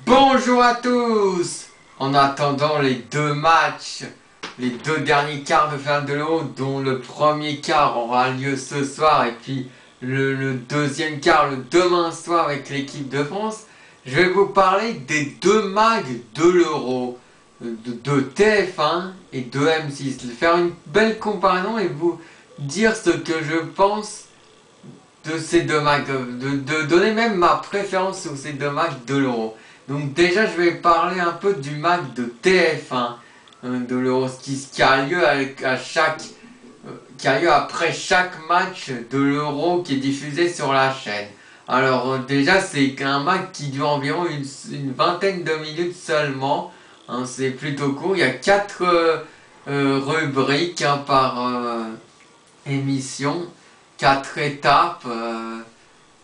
Bonjour à tous. En attendant les deux matchs, les deux derniers quarts de finale de l'Euro, dont le premier quart aura lieu ce soir et puis le deuxième quart le demain soir avec l'équipe de France, je vais vous parler des deux mags de l'Euro, de TF1 et de M6. Faire une belle comparaison et vous dire ce que je pense de ces deux mags, de donner même ma préférence sur ces deux mags de l'Euro. Donc déjà je vais parler un peu du mag de TF1 de l'Euro, qui a lieu qui a lieu après chaque match de l'Euro qui est diffusé sur la chaîne. Alors déjà c'est un mag qui dure environ une vingtaine de minutes seulement, hein, c'est plutôt court, il y a 4 rubriques par émission, 4 étapes,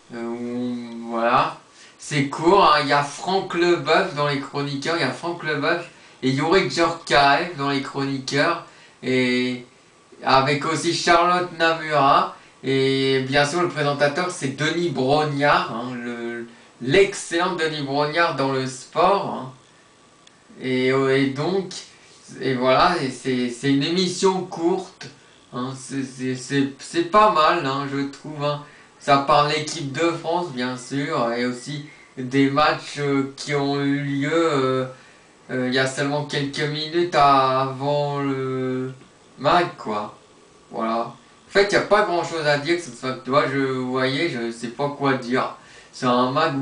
voilà. C'est court, hein. Il y a Franck Leboeuf dans les chroniqueurs, il y a Franck Leboeuf et Yuri Djorkaeff dans les chroniqueurs, et avec aussi Charlotte Namura, et bien sûr le présentateur c'est Denis Brognard, hein, l'excellent Denis Brognard dans le sport, hein. Et donc, et voilà, c'est une émission courte, hein, c'est pas mal, hein, je trouve, hein. Ça parle de l'équipe de France, bien sûr, et aussi des matchs qui ont eu lieu il y a seulement quelques minutes avant le match, quoi. Voilà. En fait, il n'y a pas grand chose à dire, que ce soit, tu vois, vous voyez, je sais pas quoi dire. C'est un mag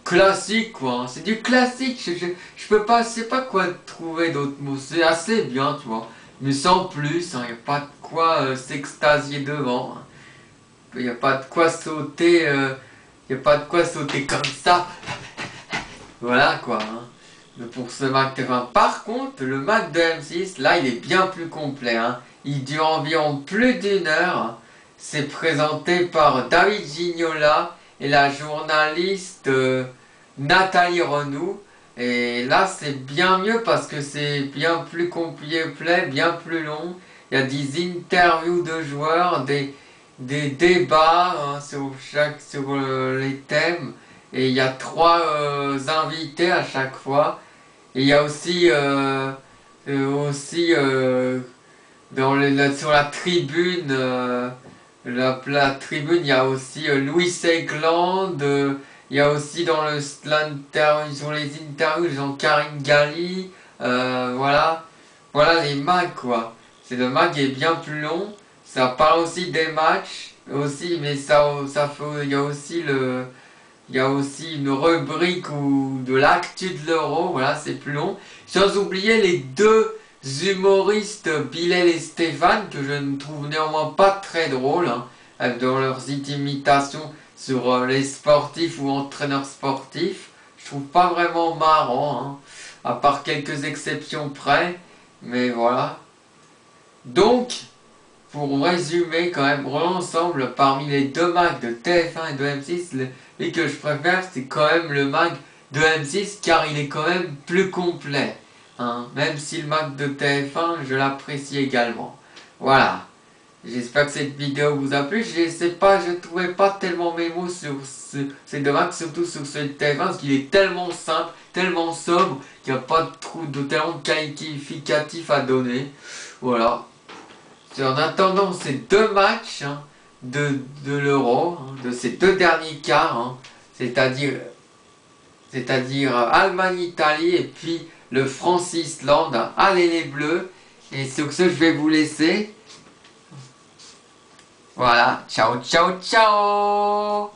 classique, quoi. C'est du classique, je peux pas, je sais pas quoi trouver d'autres mots. C'est assez bien, tu vois. Mais sans plus, il n'y a pas de quoi s'extasier devant, hein. Il n'y a pas de quoi sauter, il n'y a pas de quoi sauter comme ça. Voilà quoi, hein. Pour ce Mac TF1. Par contre, le Mac de M6, là, il est bien plus complet, hein. Il dure environ plus d'une heure. C'est présenté par David Gignola et la journaliste Nathalie Renou. Et là, c'est bien mieux parce que c'est bien plus complet, bien plus long. Il y a des interviews de joueurs, des débats, hein, sur les thèmes, et il y a 3 invités à chaque fois, et il y a aussi sur la tribune, la tribune, il y a aussi Louis Segland, il y a aussi sur les interviews Jean-Karine Galli, voilà les mags, quoi. Le mag est bien plus long. Ça parle aussi des matchs, aussi, mais il y a aussi une rubrique de l'actu de l'Euro, voilà, c'est plus long. Sans oublier les deux humoristes, Bilal et Stéphane, que je ne trouve néanmoins pas très drôles, hein, dans leurs imitations sur les sportifs ou entraîneurs sportifs. Je trouve pas vraiment marrant, hein, à part quelques exceptions près, mais voilà. Donc, pour résumer quand même l'ensemble, parmi les deux mags de TF1 et de M6, les que je préfère, c'est quand même le mag de M6, car il est quand même plus complet, hein. Même si le mag de TF1, je l'apprécie également. Voilà. J'espère que cette vidéo vous a plu. Je sais pas, je trouvais pas tellement mes mots sur ces deux mags, surtout sur celui de TF1, parce qu'il est tellement simple, tellement sobre, qu'il n'y a pas tellement de qualificatif à donner. Voilà. En attendant ces deux matchs, hein, de l'Euro, hein, de ces deux derniers quarts, hein, c'est-à-dire Allemagne-Italie et puis le France-Islande, hein. Allez les Bleus, et sur ce je vais vous laisser. Voilà, ciao ciao ciao.